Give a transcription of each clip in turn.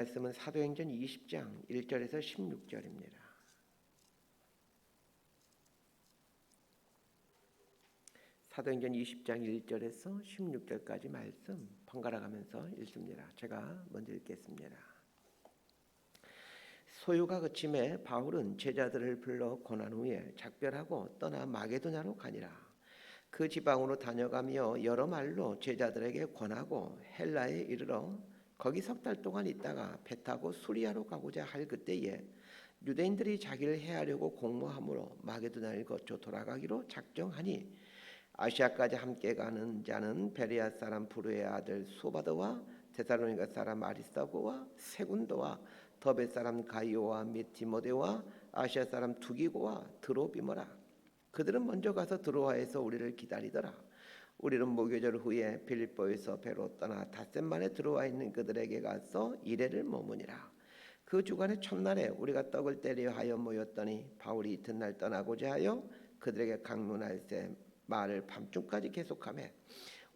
말씀은 사도행전 20장 1절에서 16절입니다. 사도행전 20장 1절에서 16절까지 말씀 번갈아 가면서 읽습니다. 제가 먼저 읽겠습니다. 소요가 그침에 바울은 제자들을 불러 고난 후에 작별하고 떠나 마게도냐로 가니라. 그 지방으로 다녀가며 여러 말로 제자들에게 권하고 헬라에 이르러 거기 석 달 동안 있다가 배 타고 수리아로 가고자 할 그때에 유대인들이 자기를 해하려고 공모함으로 마게도냐를 거쳐 돌아가기로 작정하니 아시아까지 함께 가는 자는 베레아 사람 브루의 아들 소바더와 데살로니가 사람 아리스다고와 세군도와 더베 사람 가이오와 및 디모데와 아시아 사람 두기고와 드로비모라. 그들은 먼저 가서 드로아에서 우리를 기다리더라. 우리는 무교절 후에 빌립보에서 배로 떠나 닷새만에 들어와 있는 그들에게 가서 이래를 머무니라. 그 주간의 첫날에 우리가 떡을 때려 하여 모였더니 바울이 이튿날 떠나고자 하여 그들에게 강론할새 말을 밤중까지 계속하며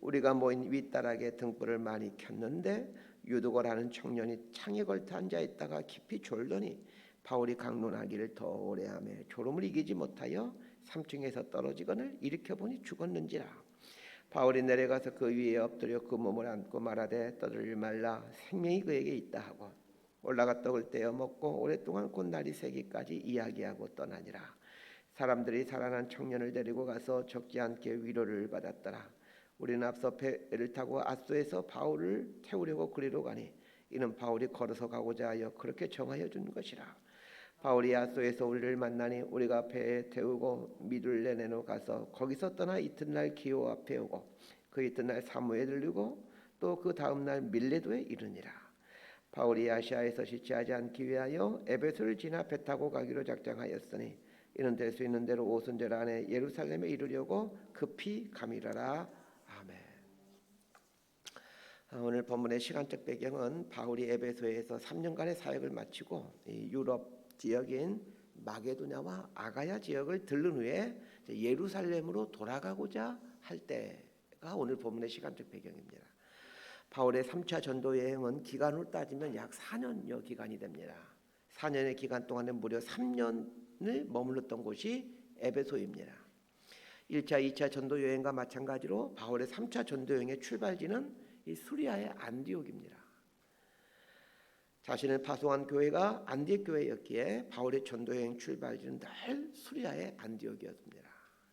우리가 모인 윗다락에 등불을 많이 켰는데 유두거라는 청년이 창에 걸터 앉아 있다가 깊이 졸더니 바울이 강론하기를 더 오래 하며 졸음을 이기지 못하여 3층에서 떨어지거늘 일으켜보니 죽었는지라. 바울이 내려가서 그 위에 엎드려 그 몸을 안고 말하되 떠들지 말라, 생명이 그에게 있다 하고 올라가 떡을 떼어 먹고 오랫동안 곧 날이 새기까지 이야기하고 떠나니라. 사람들이 살아난 청년을 데리고 가서 적지 않게 위로를 받았더라. 우리는 앞서 배를 타고 아소에서 바울을 태우려고 그리로 가니 이는 바울이 걸어서 가고자 하여 그렇게 정하여 준 것이라. 바울이 아소에서 우리를 만나니 우리가 배에 태우고 미둘레네로 가서 거기서 떠나 이튿날 기호 앞에 오고 그 이튿날 사무에 들르고 또 그 다음날 밀레도에 이르니라. 바울이 아시아에서 지체하지 않기 위하여 에베소를 지나 배 타고 가기로 작정하였으니 이는 될 수 있는 대로 오순절 안에 예루살렘에 이르려고 급히 가미라라. 아멘. 오늘 본문의 시간적 배경은 바울이 에베소에서 3년간의 사역을 마치고 유럽 지역인 마게도냐와 아가야 지역을 들른 후에 예루살렘으로 돌아가고자 할 때가 오늘 본문의 시간적 배경입니다. 바울의 3차 전도 여행은 기간으로 따지면 약 4년여 기간이 됩니다. 4년의 기간 동안에 무려 3년을 머물렀던 곳이 에베소입니다. 1차, 2차 전도 여행과 마찬가지로 바울의 3차 전도 여행의 출발지는 이 수리아의 안디옥입니다. 자신을 파송한 교회가 안디옥 교회였기에 바울의 전도여행 출발지는 늘 수리아의 안디옥이었습니다.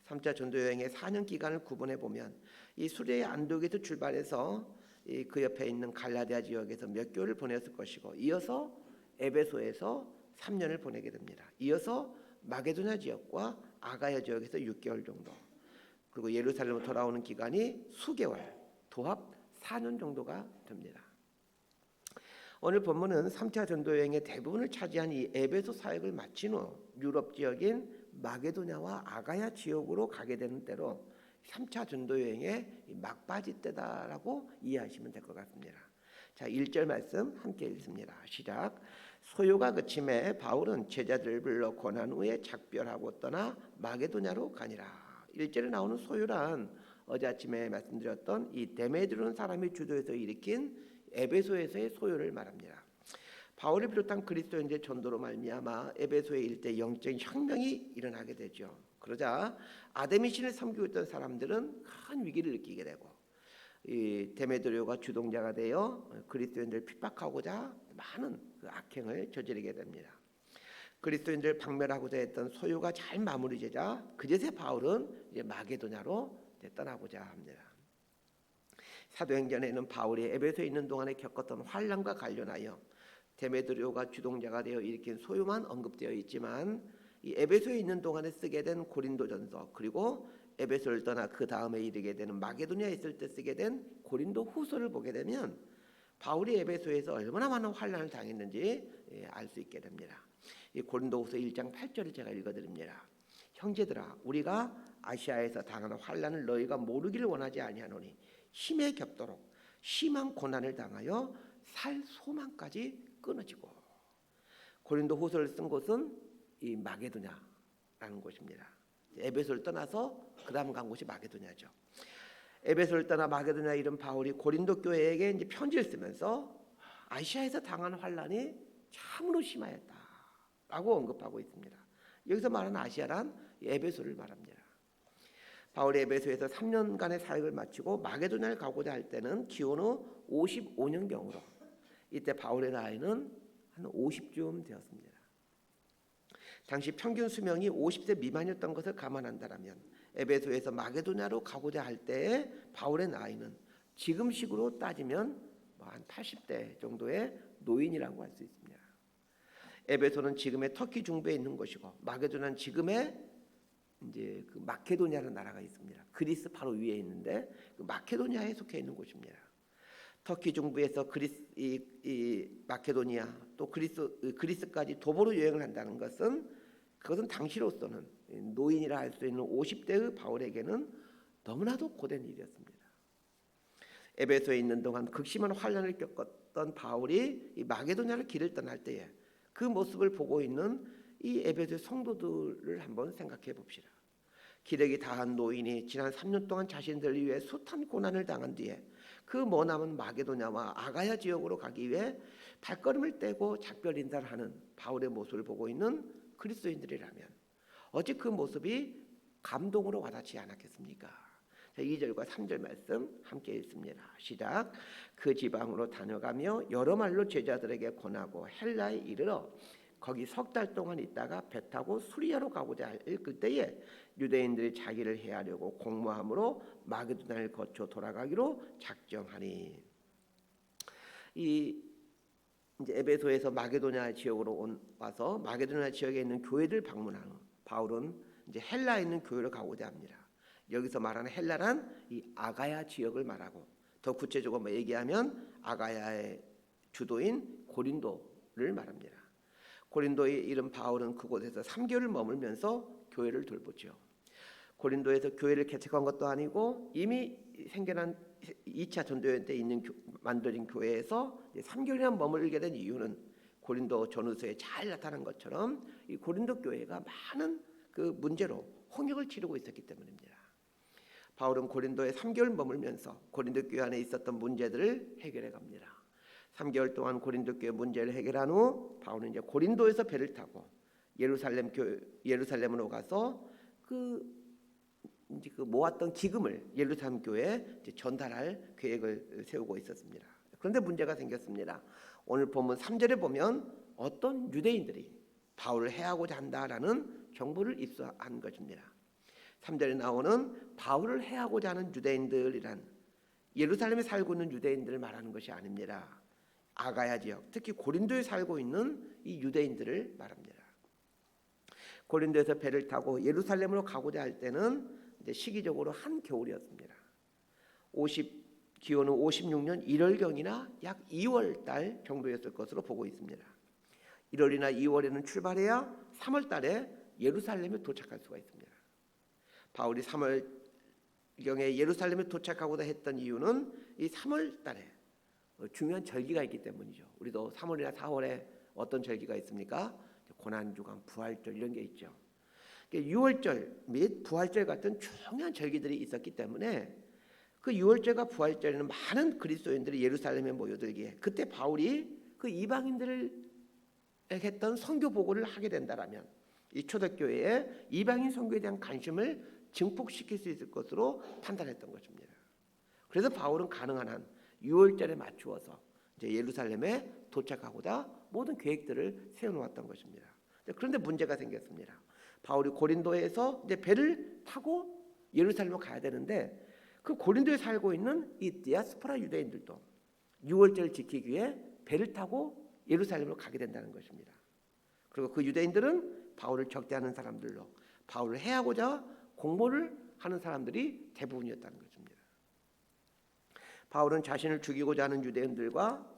3차 전도여행의 4년 기간을 구분해 보면 이 수리아의 안디옥에서 출발해서 그 옆에 있는 갈라디아 지역에서 몇 개월을 보냈을 것이고 이어서 에베소에서 3년을 보내게 됩니다. 이어서 마게도냐 지역과 아가야 지역에서 6개월 정도, 그리고 예루살렘으로 돌아오는 기간이 수개월, 도합 4년 정도가 됩니다. 오늘 본문은 3차 전도여행의 대부분을 차지한 이 에베소 사역을 마친 후 유럽 지역인 마게도냐와 아가야 지역으로 가게 되는 때로 3차 전도여행의 막바지 때다라고 이해하시면 될 것 같습니다. 자, 1절 말씀 함께 읽습니다. 시작. 소요가 그침에 바울은 제자들을 불러 고난 후에 작별하고 떠나 마게도냐로 가니라. 1절에 나오는 소요란 어제 아침에 말씀드렸던 이 데메드로는 사람이 주도해서 일으킨 에베소에서의 소요를 말합니다. 바울을 비롯한 그리스도인들의 전도로 말미암아 에베소의 일대 영적인 혁명이 일어나게 되죠. 그러자 아데미 신을 섬기고 있던 사람들은 큰 위기를 느끼게 되고 이 데메드로가 주동자가 되어 그리스도인들을 핍박하고자 많은 그 악행을 저지르게 됩니다. 그리스도인들을 박멸하고자 했던 소요가 잘 마무리되자 그제서 바울은 이제 마게도냐로 떠나고자 합니다. 사도행전에는 바울이 에베소에 있는 동안에 겪었던 환난과 관련하여 데메드리오가 주동자가 되어 일으킨 소요만 언급되어 있지만 이 에베소에 있는 동안에 쓰게 된 고린도전서, 그리고 에베소를 떠나 그 다음에 이르게 되는 마게도냐에 있을 때 쓰게 된 고린도 후서를 보게 되면 바울이 에베소에서 얼마나 많은 환난을 당했는지 알 수 있게 됩니다. 이 고린도 후서 1장 8절을 제가 읽어드립니다. 형제들아, 우리가 아시아에서 당하는 환난을 너희가 모르기를 원하지 아니하노니 힘에 겹도록 심한 고난을 당하여 살 소망까지 끊어지고. 고린도 후서를 쓴 곳은 이 마게도냐라는 곳입니다. 에베소를 떠나서 그 다음 간 곳이 마게도냐죠. 에베소를 떠나 마게도냐에 이른 바울이 고린도 교회에게 이제 편지를 쓰면서 아시아에서 당한 환란이 참으로 심하였다라고 언급하고 있습니다. 여기서 말하는 아시아란 에베소를 말합니다. 바울이 에베소에서 3년간의 사역을 마치고 마게도냐를 가고자 할 때는 기원 후 55년경으로 이때 바울의 나이는 한 50쯤 되었습니다. 당시 평균 수명이 50세 미만이었던 것을 감안한다면 에베소에서 마게도냐로 가고자 할 때의 바울의 나이는 지금식으로 따지면 한 80대 정도의 노인이라고 할 수 있습니다. 에베소는 지금의 터키 중부에 있는 곳이고 마게도냐는 지금의 이제 그 마케도니아라는 나라가 있습니다. 그리스 바로 위에 있는데 그 마케도니아에 속해 있는 곳입니다. 터키 중부에서 이 마케도니아 또 그리스까지 도보로 여행을 한다는 것은 그것은 당시로서는 노인이라 할 수 있는 50대의 바울에게는 너무나도 고된 일이었습니다. 에베소에 있는 동안 극심한 환란을 겪었던 바울이 이 마게도냐를 길을 떠날 때에 그 모습을 보고 있는 이 에베소의 성도들을 한번 생각해 봅시다. 기력이 다한 노인이 지난 3년 동안 자신들을 위해 숱한 고난을 당한 뒤에 그 머나먼 마게도냐와 아가야 지역으로 가기 위해 발걸음을 떼고 작별 인사를 하는 바울의 모습을 보고 있는 그리스도인들이라면 어찌 그 모습이 감동으로 와닿지 않았겠습니까? 2절과 3절 말씀 함께 읽습니다. 시작. 그 지방으로 다녀가며 여러 말로 제자들에게 권하고 헬라에 이르러 거기 석 달 동안 있다가 배 타고 수리아로 가고자 할 때에 유대인들이 자기를 해하려고 공모함으로 마게도냐를 거쳐 돌아가기로 작정하니. 이제 에베소에서 마게도냐 지역으로 와서 마게도냐 지역에 있는 교회들 방문한 후 바울은 이제 헬라에 있는 교회로 가고자 합니다. 여기서 말하는 헬라란 이 아가야 지역을 말하고 더 구체적으로 얘기하면 아가야의 주도인 고린도를 말합니다. 고린도에 이른 바울은 그곳에서 3개월을 머물면서 교회를 돌보죠. 고린도에서 교회를 개척한 것도 아니고 이미 생겨난 2차 전도연 때 있는 만들어진 교회에서 3개월이나 머물게 된 이유는 고린도 전후서에 잘 나타난 것처럼 이 고린도 교회가 많은 그 문제로 홍역을 치르고 있었기 때문입니다. 바울은 고린도에 3개월 머물면서 고린도 교회 안에 있었던 문제들을 해결해 갑니다. 3개월 동안 고린도 교회 문제를 해결한 후 바울은 이제 고린도에서 배를 타고 예루살렘으로 가서 그 모았던 기금을 예루살렘 교회에 전달할 계획을 세우고 있었습니다. 그런데 문제가 생겼습니다. 오늘 본문 3절에 보면 어떤 유대인들이 바울을 해하고자 한다라는 정보를 입수한 것입니다. 3절에 나오는 바울을 해하고자 하는 유대인들이란 예루살렘에 살고 있는 유대인들을 말하는 것이 아닙니다. 아가야 지역, 특히 고린도에 살고 있는 이 유대인들을 말합니다. 고린도에서 배를 타고 예루살렘으로 가고자 할 때는 이제 시기적으로 한겨울이었습니다. 기원은 56년 1월경이나 약 2월 달 정도였을 것으로 보고 있습니다. 1월이나 2월에는 출발해야 3월 달에 예루살렘에 도착할 수가 있습니다. 바울이 3월경에 예루살렘에 도착하고자 했던 이유는 이 3월 달에 중요한 절기가 있기 때문이죠. 우리도 3월이나 4월에 어떤 절기가 있습니까? 고난주간, 부활절 이런 게 있죠. 6월절 및 부활절 같은 중요한 절기들이 있었기 때문에 그 6월절과 부활절에는 많은 그리스도인들이 예루살렘에 모여들기에 그때 바울이 그 이방인들을 했던 선교 보고를 하게 된다라면 이 초대교회에 이방인 선교에 대한 관심을 증폭시킬 수 있을 것으로 판단했던 것입니다. 그래서 바울은 가능한 한 6월절에 맞추어서 이제 예루살렘에 도착하고자 모든 계획들을 세워놓았던 것입니다. 그런데 문제가 생겼습니다. 바울이 고린도에서 이제 배를 타고 예루살렘으로 가야 되는데 그 고린도에 살고 있는 이 디아스포라 유대인들도 6월절을 지키기 위해 배를 타고 예루살렘으로 가게 된다는 것입니다. 그리고 그 유대인들은 바울을 적대하는 사람들로 바울을 해하고자 공모를 하는 사람들이 대부분이었다는 것입니다. 바울은 자신을 죽이고자 하는 유대인들과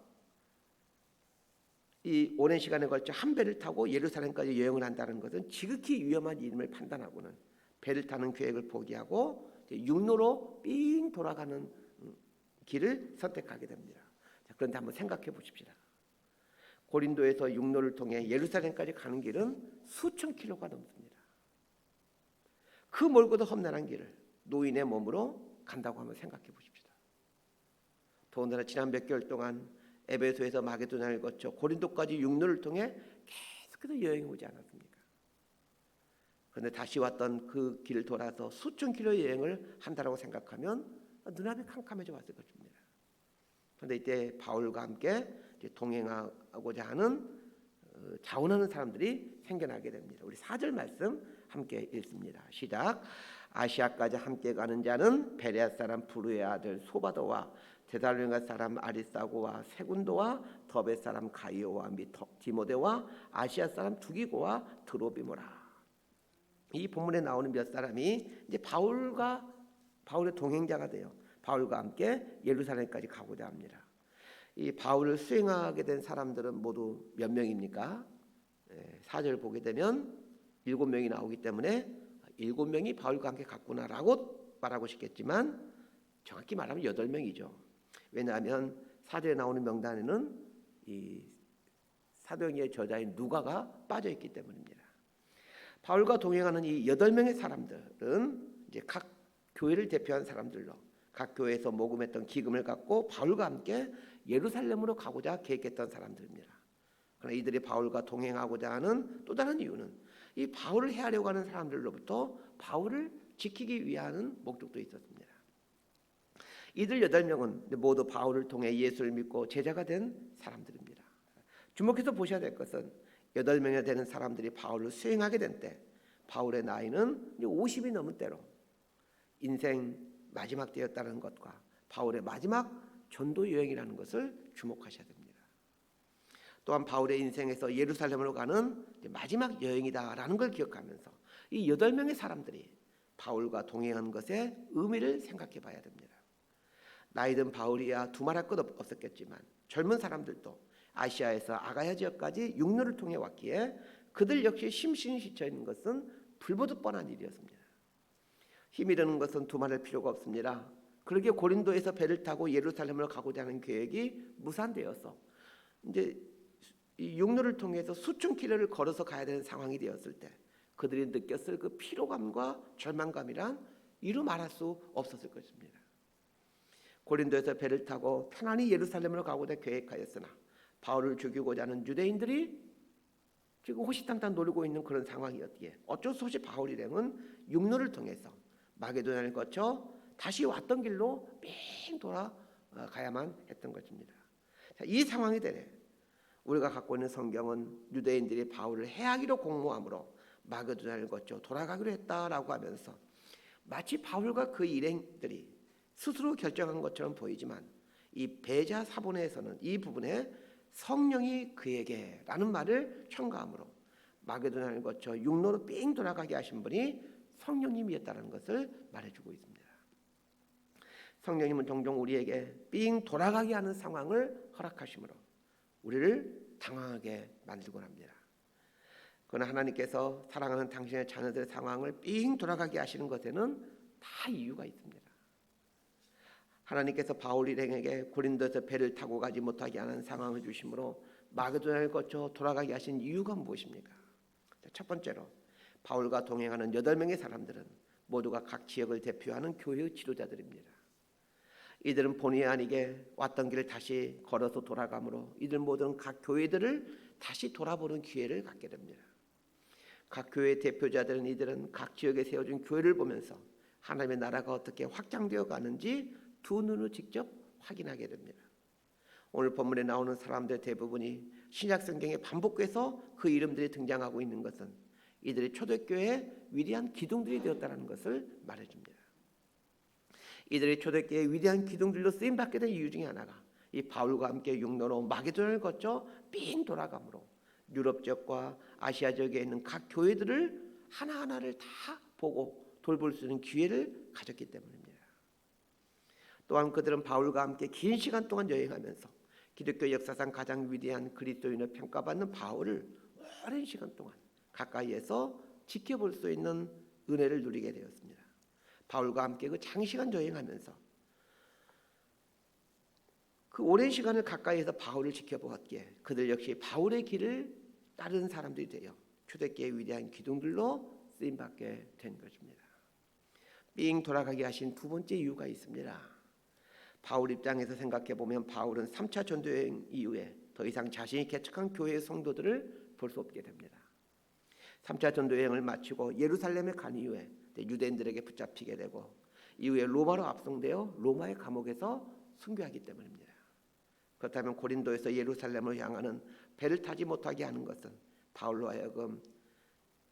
이 오랜 시간에 걸쳐 한 배를 타고 예루살렘까지 여행을 한다는 것은 지극히 위험한 일임을 판단하고는 배를 타는 계획을 포기하고 육로로 삥 돌아가는 길을 선택하게 됩니다. 그런데 한번 생각해 보십시다. 고린도에서 육로를 통해 예루살렘까지 가는 길은 수천 킬로가 넘습니다. 그 멀고도 험난한 길을 노인의 몸으로 간다고 한번 생각해 보십시다. 더군다나 지난 몇 개월 동안 에베소에서 마게도냐를 거쳐 고린도까지 육로를 통해 계속해서 여행해 오지 않았습니까? 그런데 다시 왔던 그 길을 돌아서 수천 킬로 여행을 한다라고 생각하면 눈앞이 캄캄해져 왔을 것입니다. 그런데 이때 바울과 함께 동행하고자 하는 자원하는 사람들이 생겨나게 됩니다. 우리 4절 말씀 함께 읽습니다. 시작. 아시아까지 함께 가는 자는 베레아 사람 부르의 아들 소바도와 데살로니가 사람 아리스타고와 세군도와 더베 사람 가이오와 및 디모데와 아시아 사람 두기고와 드로비모라. 이 본문에 나오는 몇 사람이 이제 바울의 동행자가 돼요. 바울과 함께 예루살렘까지 가고자 합니다. 이 바울을 수행하게 된 사람들은 모두 몇 명입니까? 4절 보게 되면 7명이 나오기 때문에 7명이 바울과 함께 갔구나라고 말하고 싶겠지만 정확히 말하면 8명이죠. 왜냐하면 4절에 나오는 명단에는 이 사도행전의 저자인 누가가 빠져있기 때문입니다. 바울과 동행하는 이 8명의 사람들은 이제 각 교회를 대표한 사람들로 각 교회에서 모금했던 기금을 갖고 바울과 함께 예루살렘으로 가고자 계획했던 사람들입니다. 그러나 이들이 바울과 동행하고자 하는 또 다른 이유는 이 바울을 해하려고 하는 사람들로부터 바울을 지키기 위한 목적도 있었습니다. 이들 8명은 모두 바울을 통해 예수를 믿고 제자가 된 사람들입니다. 주목해서 보셔야 될 것은 8명이 되는 사람들이 바울을 수행하게 된 때 바울의 나이는 50이 넘은 때로 인생 마지막 때였다는 것과 바울의 마지막 전도 여행이라는 것을 주목하셔야 됩니다. 또한 바울의 인생에서 예루살렘으로 가는 마지막 여행이다라는 걸 기억하면서 이 8명의 사람들이 바울과 동행한 것의 의미를 생각해 봐야 됩니다. 나이든 바울이야 두말할 것 없었겠지만 젊은 사람들도 아시아에서 아가야 지역까지 육로를 통해 왔기에 그들 역시 심신이 지쳐 있는 것은 불보듯 뻔한 일이었습니다. 힘이 드는 것은 두말할 필요가 없습니다. 그러기에 고린도에서 배를 타고 예루살렘으로 가고자 하는 계획이 무산되어서 이제 이 육로를 통해서 수천 킬로를 걸어서 가야 되는 상황이 되었을 때 그들이 느꼈을 그 피로감과 절망감이란 이루 말할 수 없었을 것입니다. 고린도에서 배를 타고 편안히 예루살렘으로 가고자 계획하였으나 바울을 죽이고자 하는 유대인들이 지금 호시탐탐 노리고 있는 그런 상황이었기에 어쩔 수 없이 바울 일행은 육로를 통해서 마게도냐를 거쳐 다시 왔던 길로 빙 돌아가야만 했던 것입니다. 자, 이 상황이 되네 우리가 갖고 있는 성경은 유대인들이 바울을 해하기로 공모함으로 마게도냐를 거쳐 돌아가기로 했다라고 하면서 마치 바울과 그 일행들이 스스로 결정한 것처럼 보이지만 이 베자 사본에서는 이 부분에 성령이 그에게라는 말을 첨가함으로 마게도냐를 거쳐 육로로 삥 돌아가게 하신 분이 성령님이었다는 것을 말해주고 있습니다. 성령님은 종종 우리에게 삥 돌아가게 하는 상황을 허락하심으로 우리를 당황하게 만들곤 합니다. 그러나 하나님께서 사랑하는 당신의 자녀들의 상황을 삥 돌아가게 하시는 것에는 다 이유가 있습니다. 하나님께서 바울 일행에게 고린도에서 배를 타고 가지 못하게 하는 상황을 주심으로 마게도냐를 거쳐 돌아가게 하신 이유가 무엇입니까? 첫 번째로 바울과 동행하는 8명의 사람들은 모두가 각 지역을 대표하는 교회의 지도자들입니다. 이들은 본의 아니게 왔던 길을 다시 걸어서 돌아가므로 이들 모두는 각 교회들을 다시 돌아보는 기회를 갖게 됩니다. 각 교회의 대표자들은 이들은 각 지역에 세워진 교회를 보면서 하나님의 나라가 어떻게 확장되어 가는지 두 눈으로 직접 확인하게 됩니다. 오늘 본문에 나오는 사람들 대부분이 신약 성경에 반복해서 그 이름들이 등장하고 있는 것은 이들이 초대교회의 위대한 기둥들이 되었다는 것을 말해줍니다. 이들이 초대교회의 위대한 기둥들로 쓰임받게 된 이유 중에 하나가 이 바울과 함께 육로로 마게도냐를 거쳐 삥 돌아가므로 유럽 지역과 아시아 지역에 있는 각 교회들을 하나하나를 다 보고 돌볼 수 있는 기회를 가졌기 때문입니다. 또한 그들은 바울과 함께 긴 시간 동안 여행하면서 기독교 역사상 가장 위대한 그리스도인을 평가받는 바울을 오랜 시간 동안 가까이에서 지켜볼 수 있는 은혜를 누리게 되었습니다. 바울과 함께 그 장시간 여행하면서 그 오랜 시간을 가까이에서 바울을 지켜보았기에 그들 역시 바울의 길을 따르는 사람들이 되어 초대교회의 위대한 기둥들로 쓰임받게 된 것입니다. 삥 돌아가게 하신 두 번째 이유가 있습니다. 바울 입장에서 생각해 보면 바울은 3차 전도여행 이후에 더 이상 자신이 개척한 교회의 성도들을 볼 수 없게 됩니다. 3차 전도여행을 마치고 예루살렘에 간 이후에 유대인들에게 붙잡히게 되고 이후에 로마로 압송되어 로마의 감옥에서 순교하기 때문입니다. 그렇다면 고린도에서 예루살렘을 향하는 배를 타지 못하게 하는 것은 바울로 하여금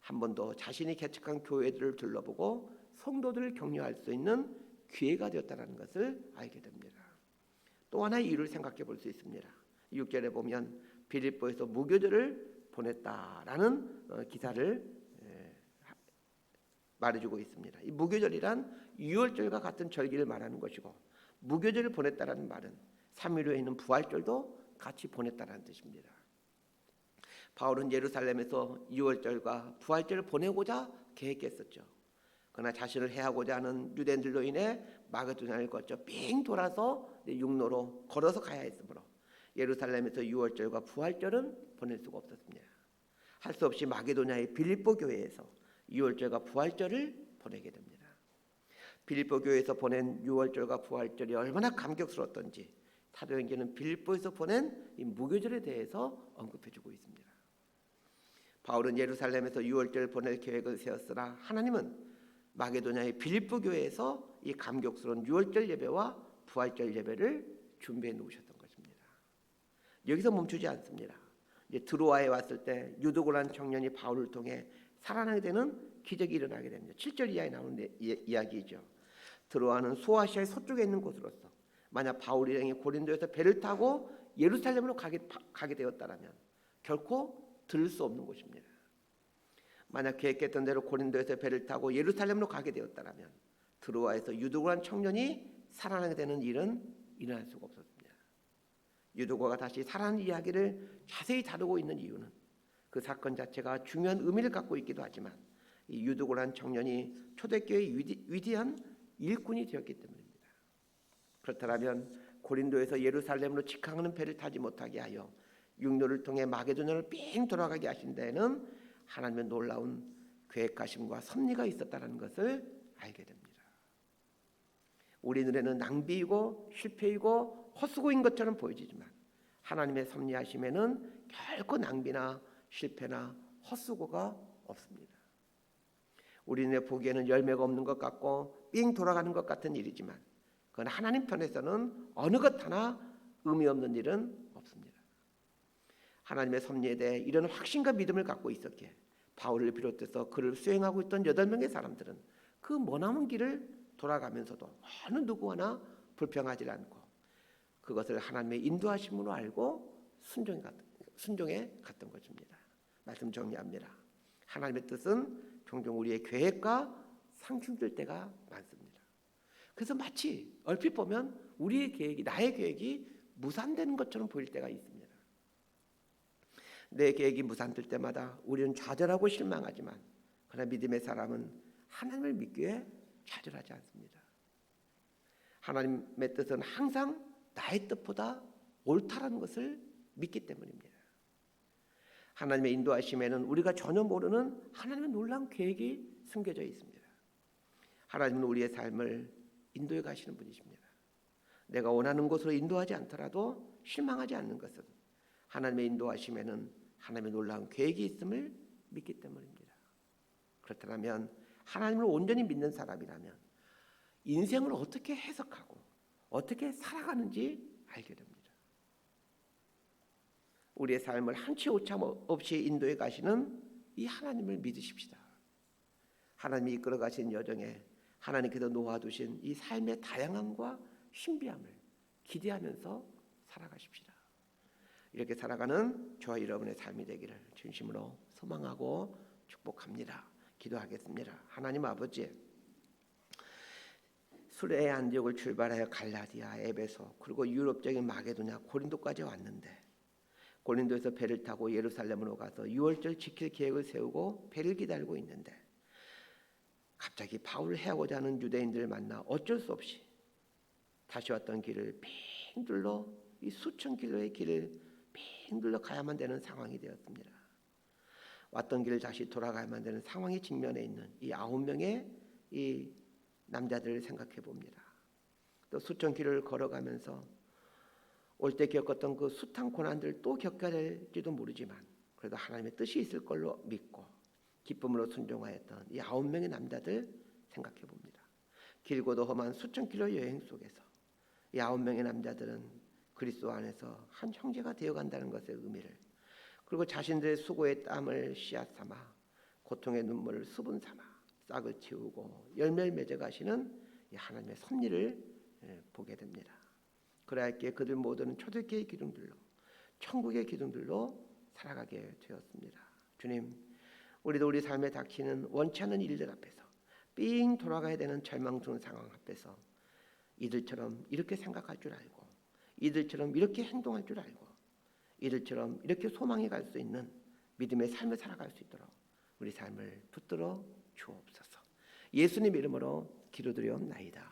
한 번 더 자신이 개척한 교회들을 둘러보고 성도들을 격려할 수 있는 기회가 되었다는 것을 알게 됩니다. 또 하나의 이유를 생각해 볼 수 있습니다. 6절에 보면 빌립보에서 무교절을 보냈다라는 기사를 말해주고 있습니다. 이 무교절이란 유월절과 같은 절기를 말하는 것이고 무교절을 보냈다라는 말은 3일 후에 있는 부활절도 같이 보냈다라는 뜻입니다. 바울은 예루살렘에서 유월절과 부활절을 보내고자 계획했었죠. 그러나 자신을 해하고자 하는 유대인들로 인해 마게도냐를 거쳐 삥 돌아서 육로로 걸어서 가야 했으므로 예루살렘에서 유월절과 부활절은 보낼 수가 없었습니다. 할 수 없이 마게도냐의 빌립보 교회에서 유월절과 부활절을 보내게 됩니다. 빌립보 교회에서 보낸 유월절과 부활절이 얼마나 감격스러웠던지 사도행전은 빌립보에서 보낸 이 무교절에 대해서 언급해주고 있습니다. 바울은 예루살렘에서 유월절을 보낼 계획을 세웠으나 하나님은 마게도냐의 빌립보 교회에서 이 감격스러운 유월절 예배와 부활절 예배를 준비해 놓으셨던 것입니다. 여기서 멈추지 않습니다. 이제 드로아에 왔을 때 유도고라는 청년이 바울을 통해 살아나게 되는 기적이 일어나게 됩니다. 7절 이하에 나오는 이야기죠. 드로아는 소아시아의 서쪽에 있는 곳으로서 만약 바울 일행이 고린도에서 배를 타고 예루살렘으로 가게 되었다면 결코 들을 수 없는 곳입니다. 만약 계획했던 대로 고린도에서 배를 타고 예루살렘으로 가게 되었다면 드로아에서 유도고라는 청년이 살아나게 되는 일은 일어날 수가 없었습니다. 유도고가 다시 살아난 이야기를 자세히 다루고 있는 이유는 그 사건 자체가 중요한 의미를 갖고 있기도 하지만 이 유도고라는 청년이 초대교회의 위대한 일꾼이 되었기 때문입니다. 그렇다면 고린도에서 예루살렘으로 직항하는 배를 타지 못하게 하여 육로를 통해 마게도냐로 삥 돌아가게 하신 데에는 하나님의 놀라운 계획하심과 섭리가 있었다는 것을 알게 됩니다. 우리 눈에는 낭비이고 실패이고 헛수고인 것처럼 보이지만 하나님의 섭리하심에는 결코 낭비나 실패나 헛수고가 없습니다. 우리 눈에 보기에는 열매가 없는 것 같고 삥 돌아가는 것 같은 일이지만 그건 하나님 편에서는 어느 것 하나 의미 없는 일은 없습니다. 하나님의 섭리에 대해 이런 확신과 믿음을 갖고 있었기에 바울을 비롯해서 그를 수행하고 있던 8명의 사람들은 그 머나먼 길을 돌아가면서도 어느 누구 하나 불평하지 않고 그것을 하나님의 인도하심으로 알고 순종해 갔던 것입니다. 말씀 정리합니다. 하나님의 뜻은 종종 우리의 계획과 상충될 때가 많습니다. 그래서 마치 얼핏 보면 우리의 계획이 나의 계획이 무산되는 것처럼 보일 때가 있습니다. 내 계획이 무산될 때마다 우리는 좌절하고 실망하지만 그러나 믿음의 사람은 하나님을 믿기에 좌절하지 않습니다. 하나님의 뜻은 항상 나의 뜻보다 옳다라는 것을 믿기 때문입니다. 하나님의 인도하심에는 우리가 전혀 모르는 하나님의 놀라운 계획이 숨겨져 있습니다. 하나님은 우리의 삶을 인도해 가시는 분이십니다. 내가 원하는 곳으로 인도하지 않더라도 실망하지 않는 것은 하나님의 인도하심에는 하나님의 놀라운 계획이 있음을 믿기 때문입니다. 그렇다면 하나님을 온전히 믿는 사람이라면 인생을 어떻게 해석하고 어떻게 살아가는지 알게 됩니다. 우리의 삶을 한치 오참 없이 인도해 가시는 이 하나님을 믿으십시다. 하나님이 이끌어 가신 여정에 하나님께서 놓아두신 이 삶의 다양함과 신비함을 기대하면서 살아가십시다. 이렇게 살아가는 저와 여러분의 삶이 되기를 진심으로 소망하고 축복합니다. 기도하겠습니다. 하나님 아버지, 수레의 안디옥을 출발하여 갈라디아, 에베소, 그리고 유럽적인 마게도냐, 고린도까지 왔는데 고린도에서 배를 타고 예루살렘으로 가서 유월절 지킬 계획을 세우고 배를 기다리고 있는데 갑자기 바울을 해하고자 하는 유대인들을 만나 어쩔 수 없이 다시 왔던 길을 빙 둘러 이 수천 킬로의 길을 빙 둘러 가야만 되는 상황이 되었습니다. 왔던 길을 다시 돌아가야만 되는 상황이 직면해 있는 이 9명의 이 남자들을 생각해 봅니다. 또 수천 킬로를 걸어가면서 올 때 겪었던 그 숱한 고난들 또 겪어야 될지도 모르지만 그래도 하나님의 뜻이 있을 걸로 믿고 기쁨으로 순종하였던 이 9명의 남자들 생각해 봅니다. 길고도 험한 수천 킬로 여행 속에서 이 9명의 남자들은 그리스도 안에서 한 형제가 되어간다는 것의 의미를, 그리고 자신들의 수고의 땀을 씨앗 삼아 고통의 눈물을 수분 삼아 싹을 틔우고 열매를 맺어가시는 이 하나님의 섭리를 보게 됩니다. 그러하기에 그들 모두는 초대교회의 기둥들로, 천국의 기둥들로 살아가게 되었습니다. 주님, 우리도 우리 삶에 닥치는 원치 않는 일들 앞에서 삥 돌아가야 되는 절망스러운 상황 앞에서 이들처럼 이렇게 생각할 줄 알고, 이들처럼 이렇게 행동할 줄 알고, 이들처럼 이렇게 소망해 갈 수 있는 믿음의 삶을 살아갈 수 있도록 우리 삶을 붙들어 주옵소서. 예수님 이름으로 기도드리옵나이다.